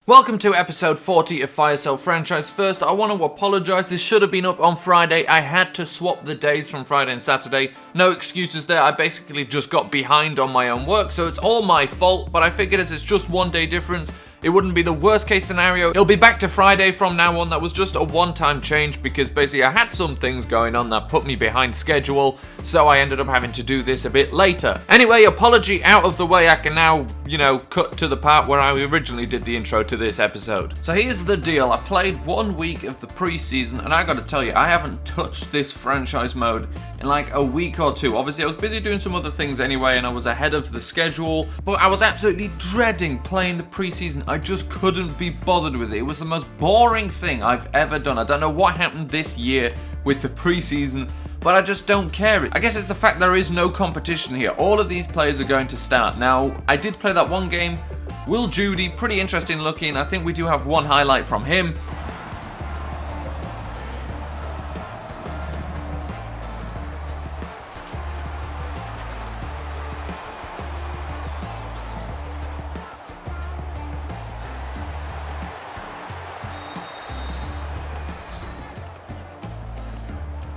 Welcome to episode 40 of Fire Sale Franchise. First, I want to apologise. This should have been up on Friday. I had to swap the days from Friday and Saturday. No excuses there. I basically just got behind on my own work, so it's all my fault. But I figured as it's just 1 day difference, it wouldn't be the worst case scenario. It'll be back to Friday from now on. That was just a one-time change because basically I had some things going on that put me behind schedule, so I ended up having to do this a bit later. Anyway, apology out of the way. I can now, cut to the part where I originally did the intro to this episode. So here's the deal. I played 1 week of the preseason, and I gotta tell you, I haven't touched this franchise mode in like a week or two. Obviously, I was busy doing some other things anyway, and I was ahead of the schedule, but I was absolutely dreading playing the preseason. I just couldn't be bothered with it. It was the most boring thing I've ever done. I don't know what happened this year with the preseason, but I just don't care. I guess it's the fact there is no competition here. All of these players are going to start. Now, I did play that one game. Will Judy, pretty interesting looking. I think we do have one highlight from him.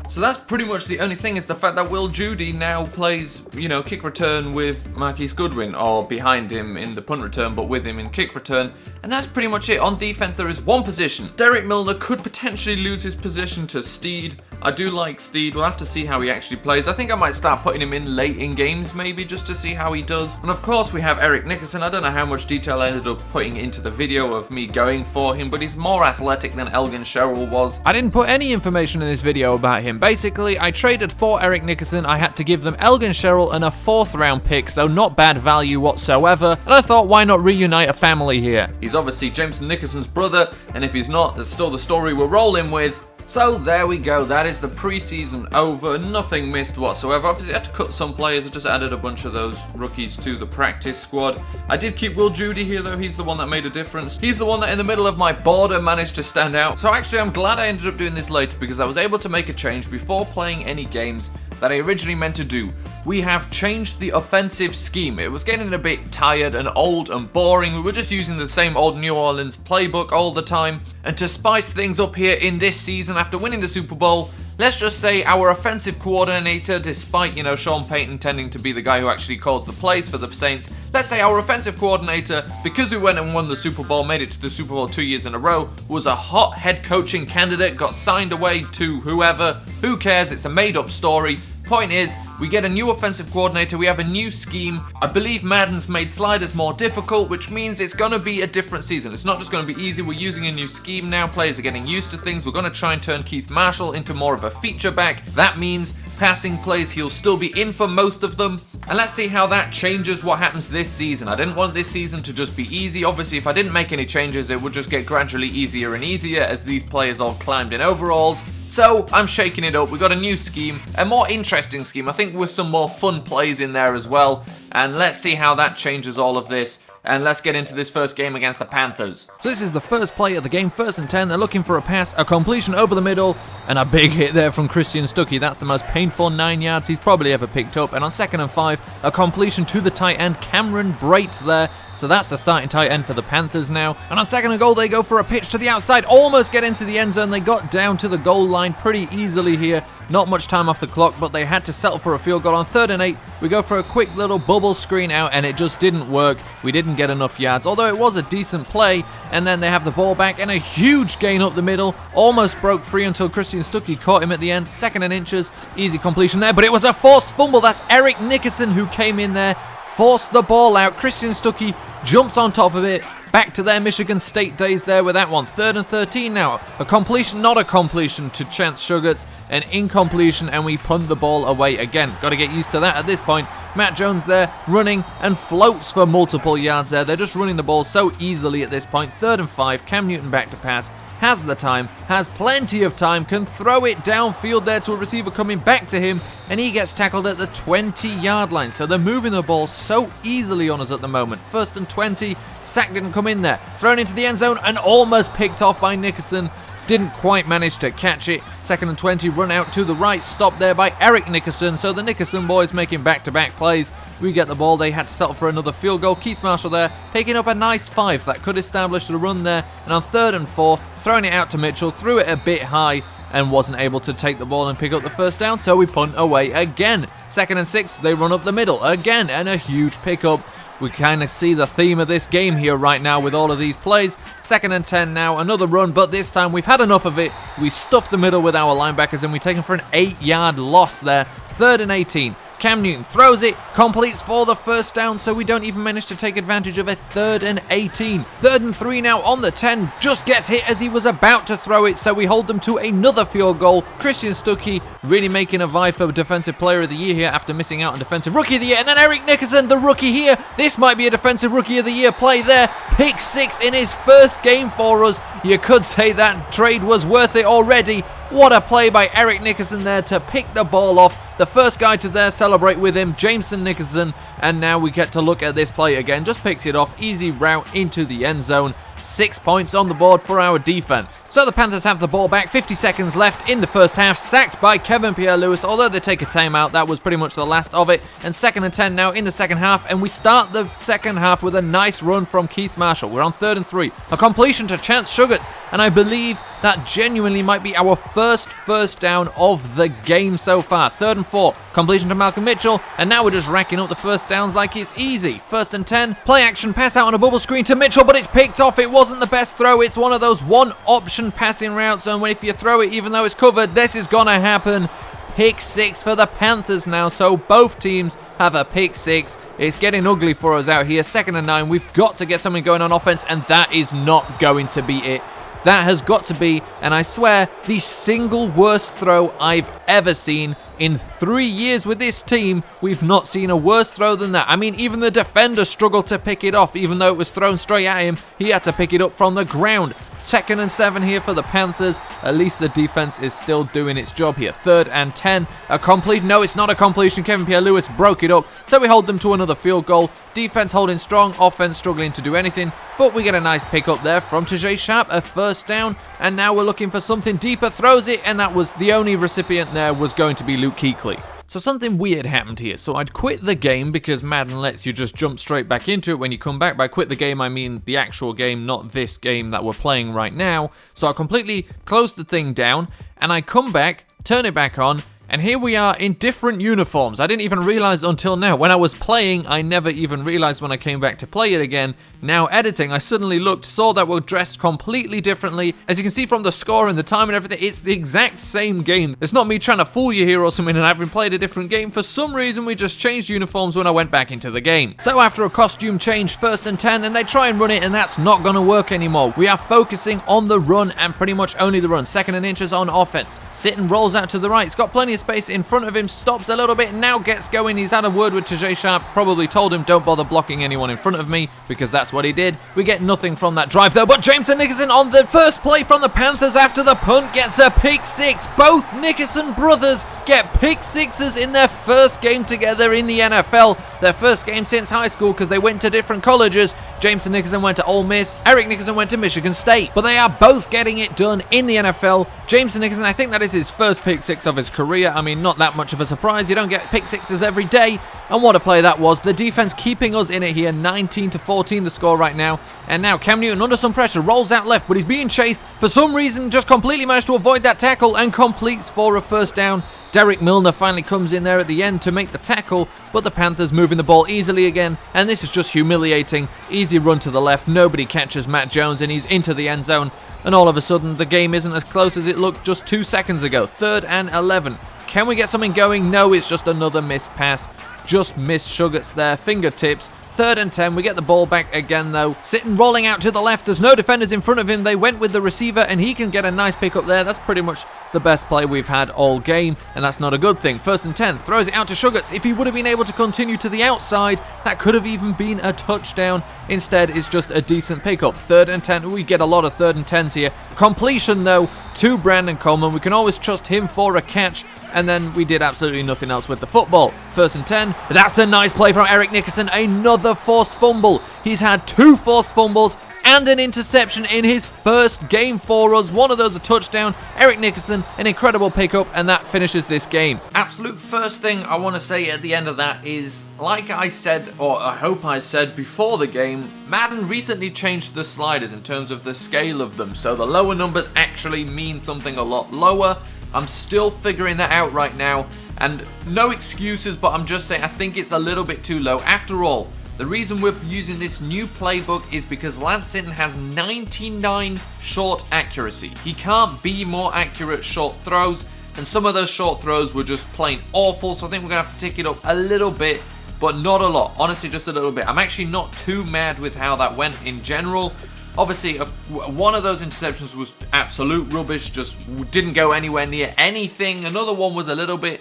So that's pretty much the only thing, is the fact that Will Judy now plays, kick return with Marquise Goodwin, or behind him in the punt return, but with him in kick return. And that's pretty much it. On defense, there is one position. Derek Milner could potentially lose his position to Steed. I do like Steed. We'll have to see how he actually plays. I think I might start putting him in late in games, maybe, just to see how he does. And of course, we have Eric Nickerson. I don't know how much detail I ended up putting into the video of me going for him, but he's more athletic than Elgin Sherrill was. I didn't put any information in this video about him. Basically, I traded for Eric Nickerson. I had to give them Elgin Sherrill and a 4th round pick, so not bad value whatsoever. And I thought, why not reunite a family here? He's obviously Jameson Nickerson's brother, and if he's not, that's still the story we're rolling with. So there we go, that is the preseason over, nothing missed whatsoever. Obviously I had to cut some players, I just added a bunch of those rookies to the practice squad. I did keep Will Judy here though, he's the one that made a difference. He's the one that in the middle of my border managed to stand out. So actually I'm glad I ended up doing this later, because I was able to make a change before playing any games that I originally meant to do. We have changed the offensive scheme. It was getting a bit tired and old and boring. We were just using the same old New Orleans playbook all the time. And to spice things up here in this season, after winning the Super Bowl, let's just say our offensive coordinator, despite, Sean Payton tending to be the guy who actually calls the plays for the Saints, let's say our offensive coordinator, because we went and won the Super Bowl, made it to the Super Bowl 2 years in a row, was a hot head coaching candidate, got signed away to whoever. Who cares? It's a made-up story. Point is, we get a new offensive coordinator, we have a new scheme. I believe Madden's made sliders more difficult, which means it's going to be a different season. It's not just going to be easy. We're using a new scheme now. Players are getting used to things. We're going to try and turn Keith Marshall into more of a feature back. That means passing plays, he'll still be in for most of them. And let's see how that changes what happens this season. I didn't want this season to just be easy. Obviously, if I didn't make any changes, it would just get gradually easier and easier as these players all climbed in overalls. So I'm shaking it up. We got a new scheme, a more interesting scheme, I think, with some more fun plays in there as well. And let's see how that changes all of this. And let's get into this first game against the Panthers. So this is the first play of the game, 1st and 10. They're looking for a pass, a completion over the middle, and a big hit there from Christian Stuckey. That's the most painful 9 yards he's probably ever picked up. And on 2nd and 5, a completion to the tight end, Cameron Brate there. So that's the starting tight end for the Panthers now. And on 2nd and goal, they go for a pitch to the outside, almost get into the end zone. They got down to the goal line pretty easily here. Not much time off the clock, but they had to settle for a field goal. On 3rd and 8, we go for a quick little bubble screen out, and it just didn't work. We didn't get enough yards, although it was a decent play. And then they have the ball back, and a huge gain up the middle. Almost broke free until Christian Stuckey caught him at the end. 2nd and inches, easy completion there, but it was a forced fumble. That's Eric Nickerson who came in there, forced the ball out. Christian Stuckey jumps on top of it. Back to their Michigan State days there with that one. 3rd and 13 now. A completion, not a completion to Chance Sugars. An incompletion, and we punt the ball away again. Got to get used to that at this point. Matt Jones there running and floats for multiple yards there. They're just running the ball so easily at this point. 3rd and 5. Cam Newton back to pass. Has the time, has plenty of time, can throw it downfield there to a receiver coming back to him, and he gets tackled at the 20-yard line. So they're moving the ball so easily on us at the moment. 1st and 20, sack didn't come in there. Thrown into the end zone and almost picked off by Nickerson. didn't quite manage to catch it. 2nd and 20, run out to the right, stopped there by Eric Nickerson. So the Nickerson boys making back-to-back plays. We get the ball, they had to settle for another field goal. Keith Marshall there, picking up a nice 5 that could establish the run there. And on 3rd and 4, throwing it out to Mitchell, threw it a bit high and wasn't able to take the ball and pick up the first down, so we punt away again. 2nd and 6, they run up the middle again, and a huge pickup. We kind of see the theme of this game here right now with all of these plays. 2nd and 10 now, another run, but this time we've had enough of it. We stuff the middle with our linebackers, and we take them for an 8-yard loss there. 3rd and 18. Cam Newton throws it, completes for the first down, so we don't even manage to take advantage of a 3rd and 18. 3rd and 3 now on the 10, just gets hit as he was about to throw it, so we hold them to another field goal. Christian Stuckey really making a vie for Defensive Player of the Year here after missing out on Defensive Rookie of the Year, and then Eric Nickerson, the rookie here. This might be a Defensive Rookie of the Year play there. Pick 6 in his first game for us. You could say that trade was worth it already. What a play by Eric Nickerson there to pick the ball off. The first guy to there celebrate with him, Jameson Nickerson. And now we get to look at this play again. Just picks it off. Easy route into the end zone. 6 points on the board for our defense. So the Panthers have the ball back, 50 seconds left in the first half, sacked by Kevin Pierre-Louis. Although they take a timeout, that was pretty much the last of it. And 2nd and 10 now in the second half, and we start the second half with a nice run from Keith Marshall. We're on 3rd and 3. A completion to Chance Sugars, and I believe that genuinely might be our first down of the game so far. 3rd and 4, completion to Malcolm Mitchell, and now we're just racking up the first downs like it's easy. 1st and 10, play action, pass out on a bubble screen to Mitchell, but it's picked off. It wasn't the best throw. It's one of those one option passing routes, and if you throw it even though it's covered, this is gonna happen. Pick 6 for the Panthers now, so both teams have a pick 6. It's getting ugly for us out here. 2nd and 9, we've got to get something going on offense, and that is not going to be it. That has got to be, and I swear, the single worst throw I've ever seen. In 3 years with this team, we've not seen a worse throw than that. I mean, even the defender struggled to pick it off. Even though it was thrown straight at him, he had to pick it up from the ground. 2nd and 7 here for the Panthers. At least the defense is still doing its job here. 3rd and 10. A complete. No, it's not a completion. Kevin Pierre-Louis broke it up. So we hold them to another field goal. Defense holding strong. Offense struggling to do anything. But we get a nice pick up there from Tajay Sharp. A first down. And now we're looking for something deeper. Throws it. And that was the only recipient there was going to be Luke Kuechly. So something weird happened here. So I'd quit the game because Madden lets you just jump straight back into it when you come back. By quit the game, I mean the actual game, not this game that we're playing right now. So I completely closed the thing down and I come back, turn it back on, and here we are in different uniforms. I didn't even realize until now. When I was playing, I never even realized when I came back to play it again. Now editing, I suddenly looked, saw that we're dressed completely differently. As you can see from the score and the time and everything, it's the exact same game. It's not me trying to fool you here or something and having played a different game. For some reason, we just changed uniforms when I went back into the game. So after a costume change, 1st and 10, and they try and run it, and that's not going to work anymore. We are focusing on the run and pretty much only the run. 2nd and inches on offense. Sitting rolls out to the right. He's got plenty of space in front of him, stops a little bit, now gets going. He's had a word with Tajay Sharp, probably told him don't bother blocking anyone in front of me, because that's what he did. We get nothing from that drive though, but Jameson Nickerson on the first play from the Panthers after the punt gets a pick 6. Both Nickerson brothers get pick 6s in their first game together in the NFL. Their first game since high school because they went to different colleges. Jameson Nickerson went to Ole Miss, Eric Nickerson went to Michigan State, but they are both getting it done in the NFL. Jameson Nickerson, I think that is his first pick 6 of his career. I mean, not that much of a surprise. You don't get pick 6s every day. And what a play that was. The defense keeping us in it here. 19-14 the score right now. And now Cam Newton under some pressure rolls out left, but he's being chased. For some reason, just completely managed to avoid that tackle and completes for a first down. Derek Milner finally comes in there at the end to make the tackle, but the Panthers moving the ball easily again, and this is just humiliating. Easy run to the left, nobody catches Matt Jones, and he's into the end zone, and all of a sudden the game isn't as close as it looked just 2 seconds ago. 3rd and 11. Can we get something going? No, it's just another missed pass. Just missed Sugars there, fingertips. 3rd and 10, we get the ball back again though. Sitting rolling out to the left, there's no defenders in front of him. They went with the receiver and he can get a nice pick up there. That's pretty much the best play we've had all game, and that's not a good thing. 1st and 10, throws it out to Sugars. If he would have been able to continue to the outside, that could have even been a touchdown. Instead, it's just a decent pickup. 3rd and 10, we get a lot of 3rd and 10s here. Completion though to Brandon Coleman. We can always trust him for a catch. And then we did absolutely nothing else with the football. 1st and 10. That's a nice play from Eric Nickerson. Another forced fumble. He's had 2 forced fumbles, and an interception in his first game for us. One of those a touchdown. Eric Nickerson, an incredible pickup, and that finishes this game. Absolute first thing I want to say at the end of that is, like I said, or I hope I said before the game, Madden recently changed the sliders in terms of the scale of them, so the lower numbers actually mean something a lot lower. I'm still figuring that out right now, and no excuses, but I'm just saying I think it's a little bit too low. After all, the reason we're using this new playbook is because Lance Sitton has 99 short accuracy. He can't be more accurate short throws, and some of those short throws were just plain awful, so I think we're going to have to tick it up a little bit, but not a lot. Honestly, just a little bit. I'm actually not too mad with how that went in general. Obviously, one of those interceptions was absolute rubbish, just didn't go anywhere near anything. Another one was a little bit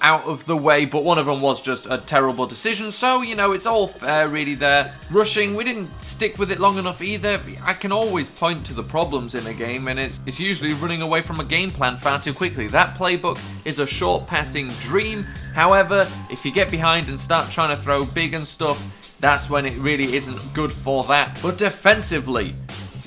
out of the way, but one of them was just a terrible decision. So, you know, it's all fair really there. Rushing, we didn't stick with it long enough either. I can always point to the problems in a game, and it's usually running away from a game plan far too quickly. That playbook is a short passing dream. However, if you get behind and start trying to throw big and stuff, that's when it really isn't good for that. But defensively,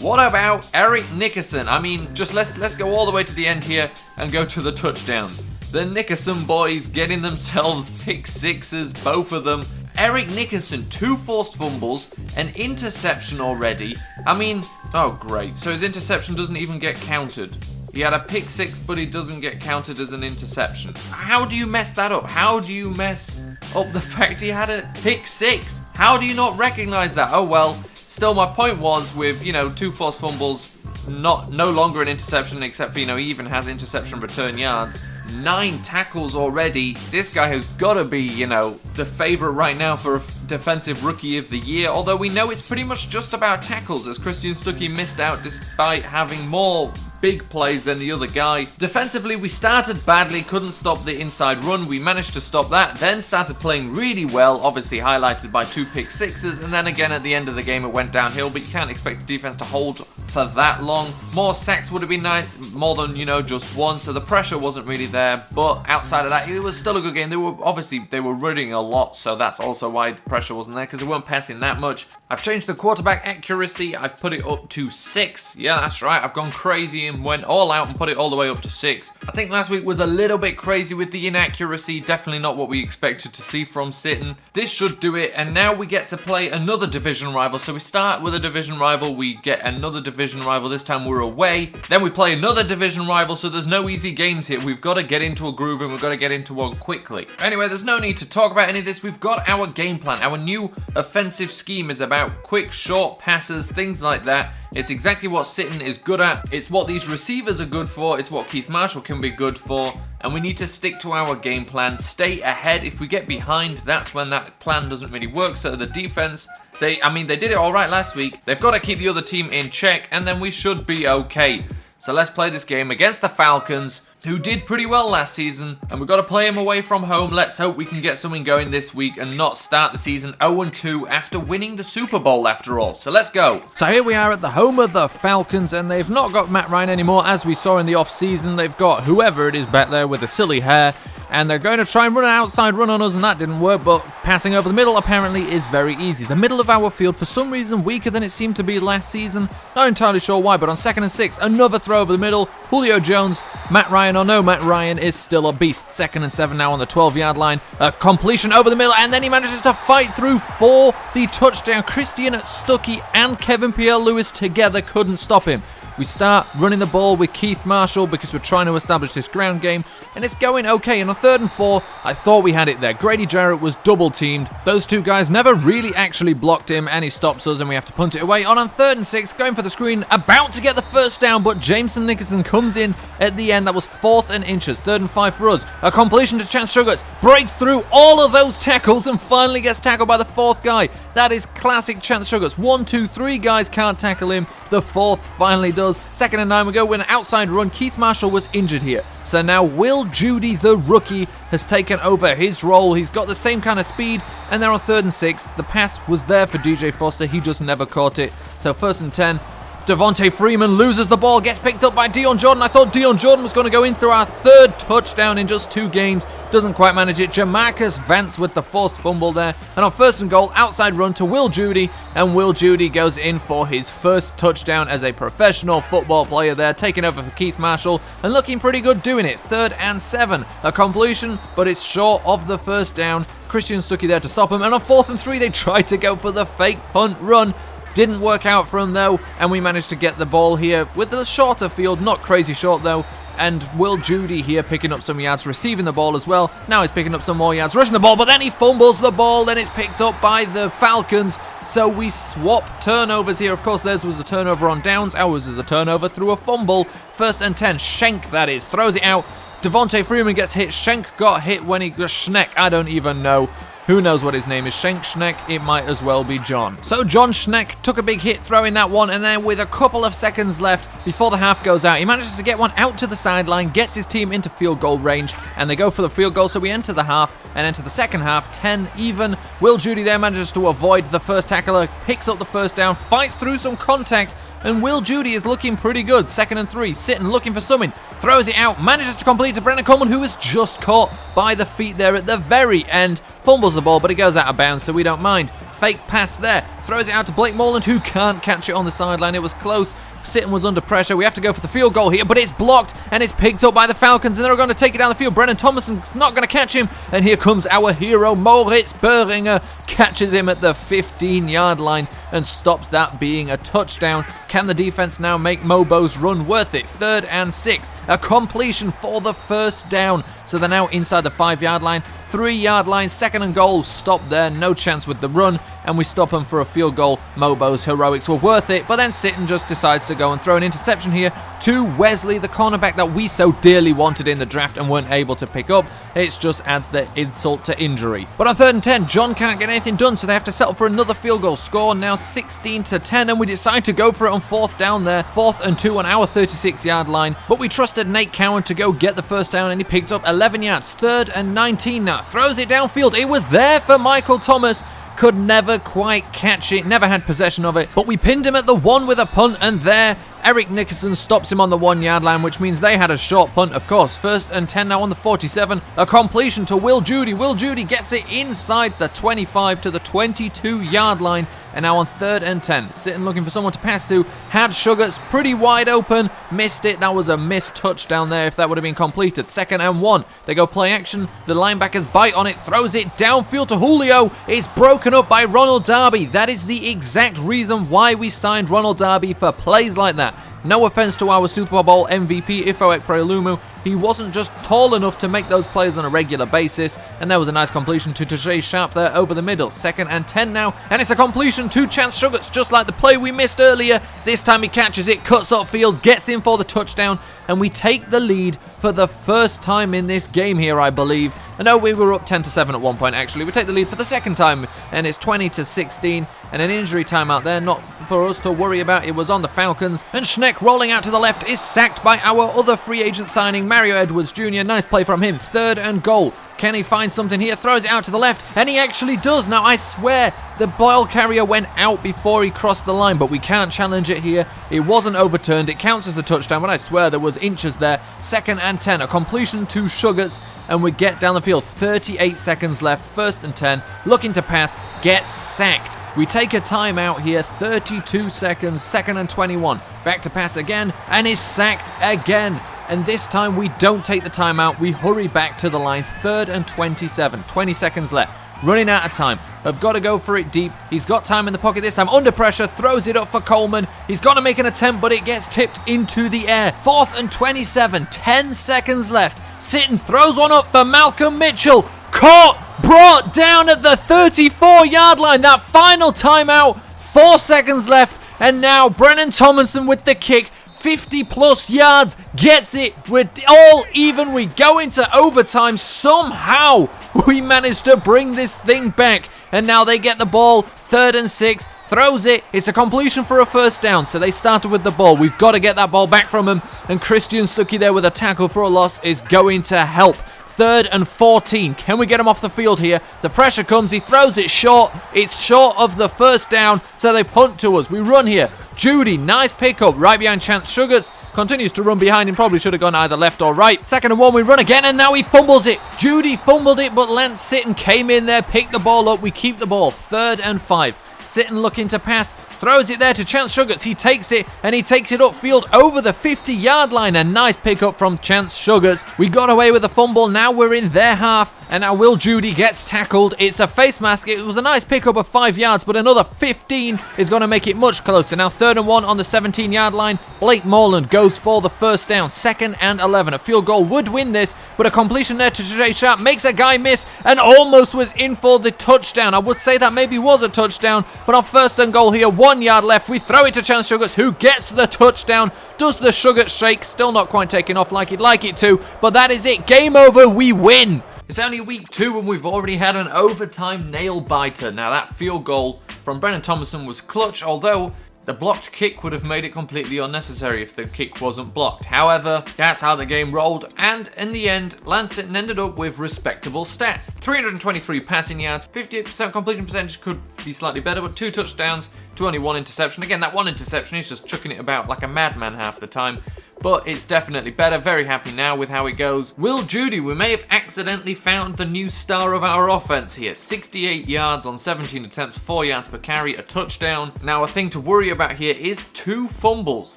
what about Eric Nickerson? I mean, just let's go all the way to the end here and go to the touchdowns. The Nickerson boys getting themselves pick sixes, both of them. Eric Nickerson, 2 forced fumbles, an interception already. I mean, oh great, so his interception doesn't even get counted. He had a pick six, but he doesn't get counted as an interception. How do you mess that up? How do you mess up the fact he had a pick six? How do you not recognize that? Oh well, still my point was with, you know, 2 forced fumbles, no longer an interception, except for, you know, he even has interception return yards. 9 tackles already. This guy has got to be, you know, the favorite right now for Defensive Rookie of the Year, although we know it's pretty much just about tackles, as Christian Stuckey missed out despite having more big plays than the other guy. Defensively, we started badly, couldn't stop the inside run. We managed to stop that, then started playing really well, obviously highlighted by 2 pick sixes, and then again at the end of the game it went downhill, but you can't expect the defense to hold for that long. More sacks would have been nice, more than, you know, just one, so the pressure wasn't really there, but outside of that, it was still a good game. They were running a lot, so that's also why the pressure wasn't there, because they weren't passing that much. I've changed the quarterback accuracy. I've put it up to 6. Yeah, that's right. I've gone crazy and went all out and put it all the way up to 6. I think last week was a little bit crazy with the inaccuracy. Definitely not what we expected to see from Sitton. This should do it, and now we get to play another division rival. So we start with a division rival. We get another division rival. This time we're away. Then we play another division rival, so there's no easy games here. We've got to get into a groove, and we've got to get into one quickly. Anyway, there's no need to talk about any of this. We've got our game plan. Our new offensive scheme is about quick, short passes, things like that. It's exactly what Sitton is good at. It's what these receivers are good for. It's what Keith Marshall can be good for. And we need to stick to our game plan. Stay ahead. If we get behind, that's when that plan doesn't really work. So the defense, they did it all right last week. They've got to keep the other team in check, and then we should be okay. So let's play this game against the Falcons, who did pretty well last season, and we've got to play them away from home. Let's hope we can get something going this week and not start the season 0-2 after winning the Super Bowl after all. So let's go. So here we are at the home of the Falcons, and they've not got Matt Ryan anymore, as we saw in the off-season. They've got whoever it is back there with the silly hair, and they're going to try and run an outside run on us, and that didn't work, but passing over the middle apparently is very easy. The middle of our field, for some reason, weaker than it seemed to be last season. Not entirely sure why, but on 2nd and 6, another throw over the middle. Julio Jones, Matt Ryan or no Matt Ryan, is still a beast. 2nd and 7 now on the 12-yard line. A completion over the middle, and then he manages to fight through for the touchdown. Christian Stuckey and Kevin Pierre-Louis together couldn't stop him. We start running the ball with Keith Marshall because we're trying to establish this ground game, and it's going okay. And on 3rd and 4, I thought we had it there. Grady Jarrett was double teamed. Those two guys never really actually blocked him, and he stops us, and we have to punt it away. On 3rd and 6, going for the screen, about to get the first down, but Jameson Nickerson comes in at the end. That was 4th and inches. 3rd and 5 for us. A completion to Chance Sugars, breaks through all of those tackles and finally gets tackled by the 4th guy. That is classic Chance Sugars. 1, 2, 3 guys can't tackle him. The 4th finally does. 2nd and 9, we go with an outside run. Keith Marshall was injured here. So now Will Judy, the rookie, has taken over his role. He's got the same kind of speed, and they're on 3rd and 6. The pass was there for DJ Foster. He just never caught it. So 1st and 10. Devontae Freeman loses the ball, gets picked up by Dion Jordan. I thought Dion Jordan was going to go in through our 3rd touchdown in just 2 games. Doesn't quite manage it. Jamarcus Vance with the forced fumble there. And on 1st and goal, outside run to Will Judy. And Will Judy goes in for his 1st touchdown as a professional football player there, taking over for Keith Marshall and looking pretty good doing it. 3rd and 7. A completion, but it's short of the 1st down. Christian Stuckey there to stop him. And on 4th and 3, they tried to go for the fake punt run. Didn't work out for him though, and we managed to get the ball here with a shorter field, not crazy short though, and Will Judy here picking up some yards, receiving the ball as well. Now he's picking up some more yards, rushing the ball, but then he fumbles the ball, then it's picked up by the Falcons, so we swap turnovers here. Of course, theirs was a turnover on downs, ours is a turnover through a fumble. 1st and 10, Schenk that is, throws it out. Devontae Freeman gets hit, Schenk got hit when he, Schneck, I don't even know. Who knows what his name is? Schenk, Schneck, it might as well be John. So John Schneck took a big hit throwing that one, and then with a couple of seconds left before the half goes out, he manages to get one out to the sideline, gets his team into field goal range, and they go for the field goal, so we enter the half, and enter the second half, 10 even. Will Judy there manages to avoid the first tackler, picks up the 1st down, fights through some contact, and Will Judy is looking pretty good. 2nd and 3, sitting, looking for something, throws it out, manages to complete to Brennan Coleman, who is just caught by the feet there at the very end, fumbles the ball, but it goes out of bounds, so we don't mind. Fake pass there, throws it out to Blake Moreland, who can't catch it on the sideline. It was close. Sitton was under pressure. We have to go for the field goal here, but it's blocked and it's picked up by the Falcons, and they're going to take it down the field. Brennan Thomason's not going to catch him, and here comes our hero, Moritz Böhringer, catches him at the 15-yard line and stops that being a touchdown. Can the defense now make Mobo's run worth it? 3rd and 6, a completion for the 1st down, so they're now inside the 5-yard line. 3-yard line, 2nd and goal, stop there, no chance with the run, and we stop them for a field goal. Mobo's heroics were worth it, but then Sitton just decides to go and throw an interception here to Wesley, the cornerback that we so dearly wanted in the draft and weren't able to pick up. It just adds the insult to injury. But on 3rd and 10, John can't get anything done, so they have to settle for another field goal. Score now 16-10, and we decide to go for it on 4th down there. 4th and 2 on our 36-yard line, but we trusted Nate Cowan to go get the 1st down, and he picked up 11 yards. 3rd and 19 now, throws it downfield. It was there for Michael Thomas. Could never quite catch it, never had possession of it, but we pinned him at the 1 with a punt, and there Eric Nickerson stops him on the 1-yard line, which means they had a short punt, of course. 1st and 10 now on the 47, a completion to Will Judy. Will Judy gets it inside the 25 to the 22-yard line, and now on 3rd and 10, sitting looking for someone to pass to, had Sugars pretty wide open, missed it. That was a missed touchdown there if that would have been completed. 2nd and 1, they go play action, the linebackers bite on it, throws it downfield to Julio. It's broken up by Ronald Darby. That is the exact reason why we signed Ronald Darby, for plays like that. No offense to our Super Bowl MVP, Ifo Ekpreolumu. He wasn't just tall enough to make those plays on a regular basis, and there was a nice completion to Tajay Sharp there over the middle. 2nd and 10 now, and it's a completion to Chance Sugars, just like the play we missed earlier. This time he catches it, cuts upfield, gets in for the touchdown, and we take the lead for the 1st time in this game here, I believe. I know we were up 10-7 at one point, actually. We take the lead for the 2nd time, and it's 20-16, and an injury timeout there, not for us to worry about. It was on the Falcons, and Schneck rolling out to the left is sacked by our other free agent signing, Mario Edwards Jr. Nice play from him. 3rd and goal. Can he find something here? Throws it out to the left, and he actually does. Now, I swear the ball carrier went out before he crossed the line, but we can't challenge it here. It wasn't overturned. It counts as the touchdown, but I swear there was inches there. 2nd and 10, a completion to Sugars, and we get down the field. 38 seconds left. 1st and 10, looking to pass, gets sacked. We take a timeout here, 32 seconds, 2nd and 21. Back to pass again, and is sacked again. And this time we don't take the timeout, we hurry back to the line. 3rd and 27, 20 seconds left. Running out of time. Have got to go for it deep. He's got time in the pocket this time. Under pressure, throws it up for Coleman. He's got to make an attempt, but it gets tipped into the air. 4th and 27, 10 seconds left. Sitton throws one up for Malcolm Mitchell. Caught, brought down at the 34-yard line. That final timeout, 4 seconds left. And now Brennan Tomlinson with the kick. 50 plus yards, gets it. We're all even. We go into overtime. Somehow we managed to bring this thing back, and now they get the ball. 3rd and 6, throws it. It's a completion for a 1st down, so they started with the ball. We've got to get that ball back from him, and Christian Stuckey there with a tackle for a loss is going to help. 3rd and 14. Can we get him off the field here? The pressure comes, he throws it short. It's short of the first down, so they punt to us. We run here. Judy, nice pickup right behind Chance Sugars. Continues to run behind him, probably should have gone either left or right. 2nd and 1, we run again, and now he fumbles it. Judy fumbled it, but Lance Sitton came in there, picked the ball up. We keep the ball. 3rd and 5. Sitton looking to pass, throws it there to Chance Sugars. He takes it, and he takes it upfield over the 50-yard line. A nice pickup from Chance Sugars. We got away with the fumble. Now we're in their half, and now Will Judy gets tackled. It's a face mask. It was a nice pickup of 5 yards, but another 15 is going to make it much closer. Now 3rd and 1 on the 17-yard line. Blake Morland goes for the first down. 2nd and 11. A field goal would win this, but a completion there to Jay Sharp makes a guy miss and almost was in for the touchdown. I would say that maybe was a touchdown, but on 1st and goal here, 1 yard left. We throw it to Chance Sugars, who gets the touchdown. Does the Sugars shake? Still not quite taking off like he'd like it to, but that is it. Game over. We win. It's only week 2 and we've already had an overtime nail-biter. Now that field goal from Brennan Thomason was clutch, although the blocked kick would have made it completely unnecessary if the kick wasn't blocked. However, that's how the game rolled, and in the end, Lance Sitton ended up with respectable stats. 323 passing yards, 58% completion percentage, could be slightly better, but 2 touchdowns to only 1 interception. Again, that 1 interception is just chucking it about like a madman half the time. But it's definitely better. Very happy now with how it goes. Will Judy, we may have accidentally found the new star of our offense here. 68 yards on 17 attempts, 4 yards per carry, a touchdown. Now, a thing to worry about here is 2 fumbles.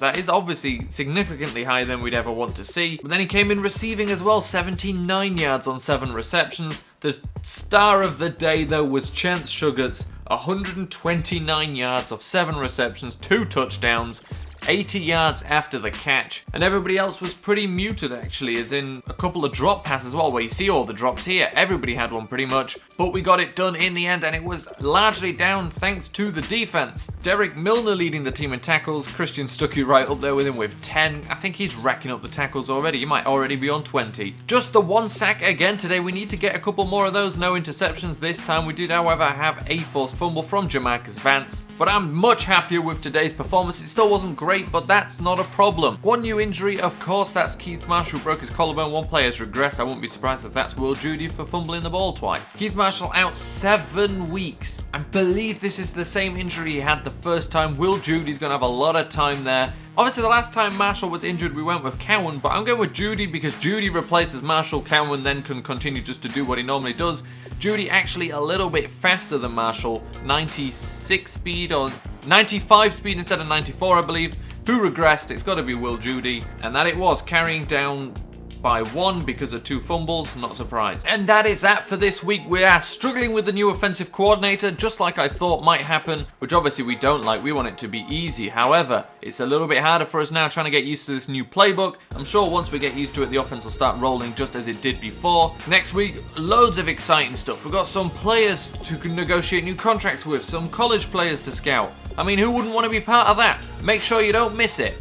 That is obviously significantly higher than we'd ever want to see. But then he came in receiving as well, 79 yards on 7 receptions. The star of the day, though, was Chance Sugars. 129 yards of 7 receptions, 2 touchdowns. 80 yards after the catch, and everybody else was pretty muted actually, as in a couple of drop passes as well, where you see all the drops here. Everybody had one pretty much, but we got it done in the end, and it was largely down thanks to the defense. Derek Milner leading the team in tackles, Christian Stuckey right up there with him with 10. I think he's racking up the tackles already. He might already be on 20. Just the 1 sack again today. We need to get a couple more of those. No interceptions this time. We did, however, have a forced fumble from Jamarcus Vance, but I'm much happier with today's performance. It still wasn't great, but that's not a problem. 1 new injury, of course, that's Keith Marshall, who broke his collarbone. 1 player has regressed. I wouldn't be surprised if that's Will Judy for fumbling the ball twice. Keith Marshall out 7 weeks. I believe this is the same injury he had the first time. Will Judy's going to have a lot of time there. Obviously, the last time Marshall was injured, we went with Cowan, but I'm going with Judy because Judy replaces Marshall. Cowan then can continue just to do what he normally does. Judy actually a little bit faster than Marshall, 96 speed or 95 speed instead of 94, I believe. Who regressed? It's got to be Will Judy, and that it was, carrying down by 1 because of 2 fumbles, not surprised. And that is that for this week. We are struggling with the new offensive coordinator, just like I thought might happen, which obviously we don't like. We want it to be easy. However, it's a little bit harder for us now trying to get used to this new playbook. I'm sure once we get used to it, the offense will start rolling just as it did before. Next week, loads of exciting stuff. We've got some players to negotiate new contracts with, some college players to scout. I mean, who wouldn't want to be part of that? Make sure you don't miss it.